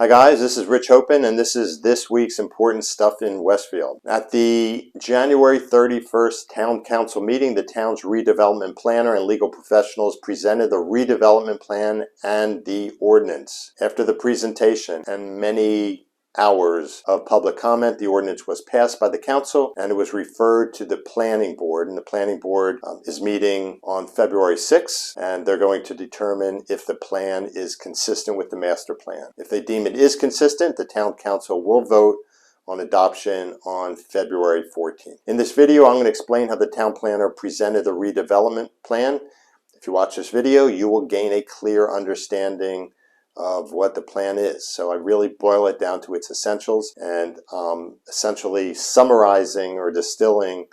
Hi guys, this is Rich Hopen and this is this week's important stuff in Westfield. At the January 31st Town Council meeting, the town's redevelopment planner and legal professionals presented the redevelopment plan and the ordinance. After the presentation and many hours of public comment, the ordinance was passed by the council and it was referred to the planning board, and the planning board is meeting on February 6th, and they're going to determine if the plan is consistent with the master plan. If they deem it is consistent, the town council will vote on adoption on February 14th. In this video, I'm going to explain how the town planner presented the redevelopment plan. If you watch this video, you will gain a clear understanding of what the plan is. So I really boil it down to its essentials and essentially summarizing or distilling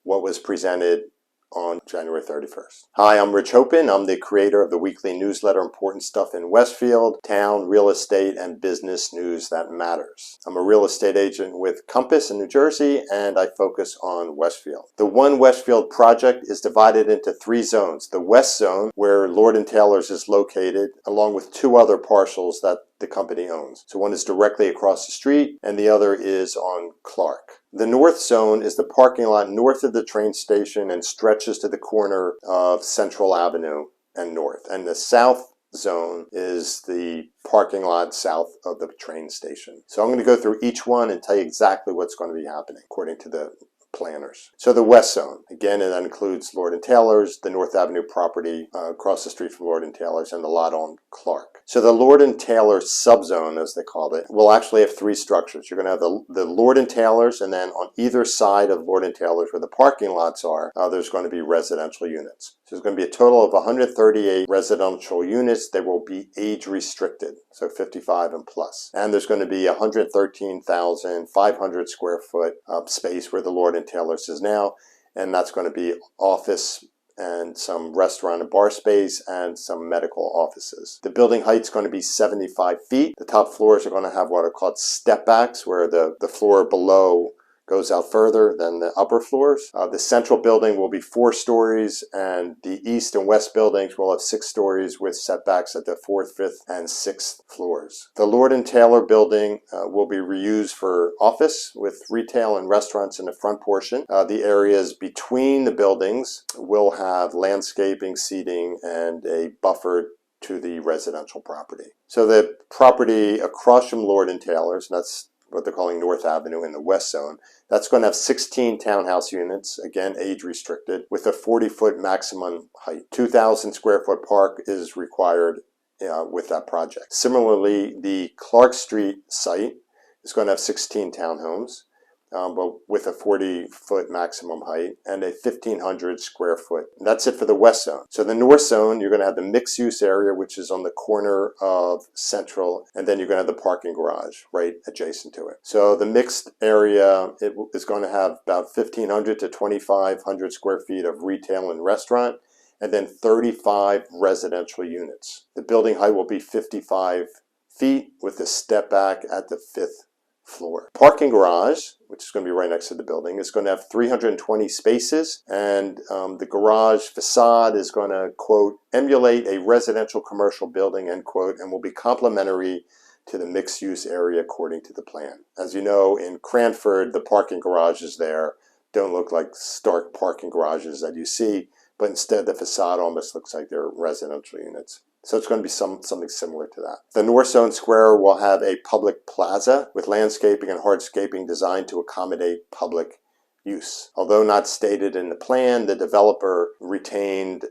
what was presented on January 31st. Hi, I'm Rich Hopen. I'm the creator of the weekly newsletter Important Stuff in Westfield, town, real estate, and business news that matters. I'm a real estate agent with CØMPASS in New Jersey, and I focus on Westfield. The One Westfield project is divided into three zones. The West Zone, where Lord & Taylor's is located, along with two other parcels that the company owns. So one is directly across the street and the other is on Clark. The North Zone is the parking lot north of the train station and stretches to the corner of Central Avenue and North. And the South Zone is the parking lot south of the train station. So I'm going to go through each one and tell you exactly what's going to be happening according to the planners. So the West Zone, again, that includes Lord & Taylor's, the North Avenue property across the street from Lord & Taylor's, and the lot on Clark. So the Lord & Taylor subzone, as they called it, will actually have three structures. You're going to have the Lord & Taylor's, and then on either side of Lord & Taylor's where the parking lots are, there's going to be residential units. So there's going to be a total of 138 residential units. They will be age restricted, so 55 and plus. And there's going to be 113,500 square foot space where the Lord & Taylor's is now, and that's going to be office and some restaurant and bar space and some medical offices. The building height's going to be 75 feet. The top floors are going to have what are called step backs, where the floor below goes out further than the upper floors. The central building will be 4 stories, and the east and west buildings will have 6 stories with setbacks at the 4th, 5th, and 6th floors. The Lord & Taylor building will be reused for office with retail and restaurants in the front portion. The areas between the buildings will have landscaping, seating, and a buffer to the residential property. So the property across from Lord & Taylor's, and that's what they're calling North Avenue in the West Zone, that's going to have 16 townhouse units, again age restricted, with a 40-foot maximum height. 2,000 square foot park is required with that project. Similarly, the Clark Street site is going to have 16 townhomes, but with a 40-foot maximum height and a 1,500 square foot. That's it for the West Zone. So the North Zone, you're going to have the mixed-use area, which is on the corner of Central, and then you're going to have the parking garage right adjacent to it. So the mixed area, it is going to have about 1,500 to 2,500 square feet of retail and restaurant, and then 35 residential units. The building height will be 55 feet with a step back at the 5th floor. Parking garage, which is going to be right next to the building, is going to have 320 spaces, and the garage facade is going to, quote, emulate a residential commercial building, end quote, and will be complementary to the mixed-use area according to the plan. As you know, in Cranford, the parking garages there don't look like stark parking garages that you see, but instead the facade almost looks like they're residential units. So it's going to be something similar to that. The North Zone Square will have a public plaza with landscaping and hardscaping designed to accommodate public use. Although not stated in the plan, the developer retained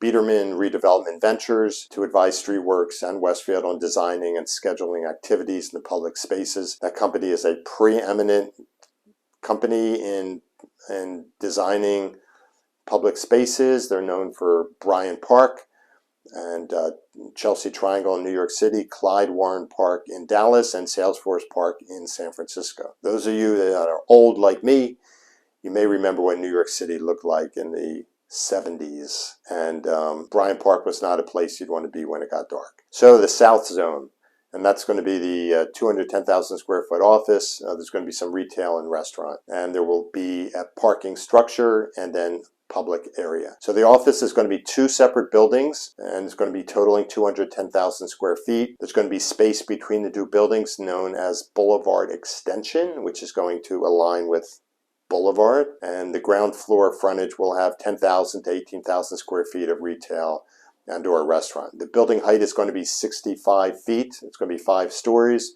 Biederman Redevelopment Ventures to advise Streetworks and Westfield on designing and scheduling activities in the public spaces. That company is a preeminent company in designing public spaces. They're known for Bryant Park and Chelsea Triangle in New York City, Clyde Warren Park in Dallas, and Salesforce Park in San Francisco. Those of you that are old like me, you may remember what New York City looked like in the 70s, and Bryant Park was not a place you'd want to be when it got dark. So the South Zone, and that's going to be the 210,000 square foot office. There's going to be some retail and restaurant, and there will be a parking structure and then public area. So the office is going to be 2 separate buildings, and it's going to be totaling 210,000 square feet. There's going to be space between the 2 buildings known as Boulevard Extension, which is going to align with Boulevard, and the ground floor frontage will have 10,000 to 18,000 square feet of retail and or restaurant. The building height is going to be 65 feet. It's going to be 5 stories.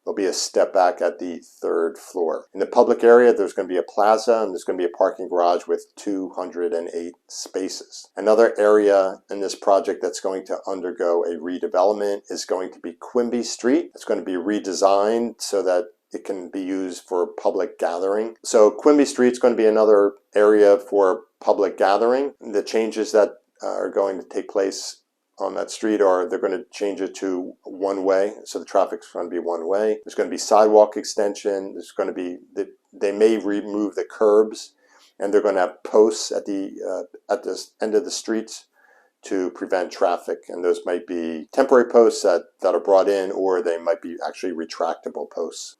There'll be a step back at the 3rd floor. In the public area, there's going to be a plaza, and there's going to be a parking garage with 208 spaces. Another area in this project that's going to undergo a redevelopment is going to be Quimby Street. It's going to be redesigned so that it can be used for public gathering. So Quimby Street is going to be another area for public gathering. The changes that are going to take place on that street are they're going to change it to one way. So the traffic's going to be one way. There's going to be sidewalk extension. There's going to be, they may remove the curbs, and they're going to have posts at the end of the streets to prevent traffic, and those might be temporary posts that are brought in, or they might be actually retractable posts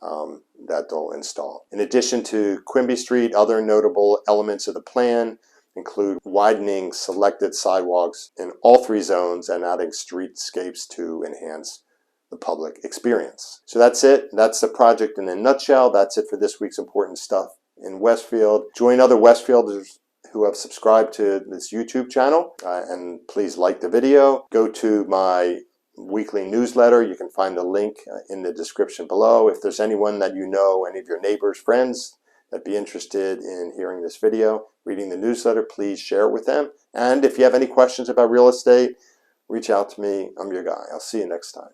that they'll install. In addition to Quimby Street, other notable elements of the plan include widening selected sidewalks in all 3 zones and adding streetscapes to enhance the public experience. So that's it. That's the project in a nutshell. That's it for this week's important stuff in Westfield. Join other Westfielders who have subscribed to this YouTube channel, and please like the video. Go to my weekly newsletter. You can find the link in the description below. If there's anyone that you know, any of your neighbors, friends, that'd be interested in hearing this video, reading the newsletter, please share it with them. And if you have any questions about real estate, reach out to me. I'm your guy. I'll see you next time.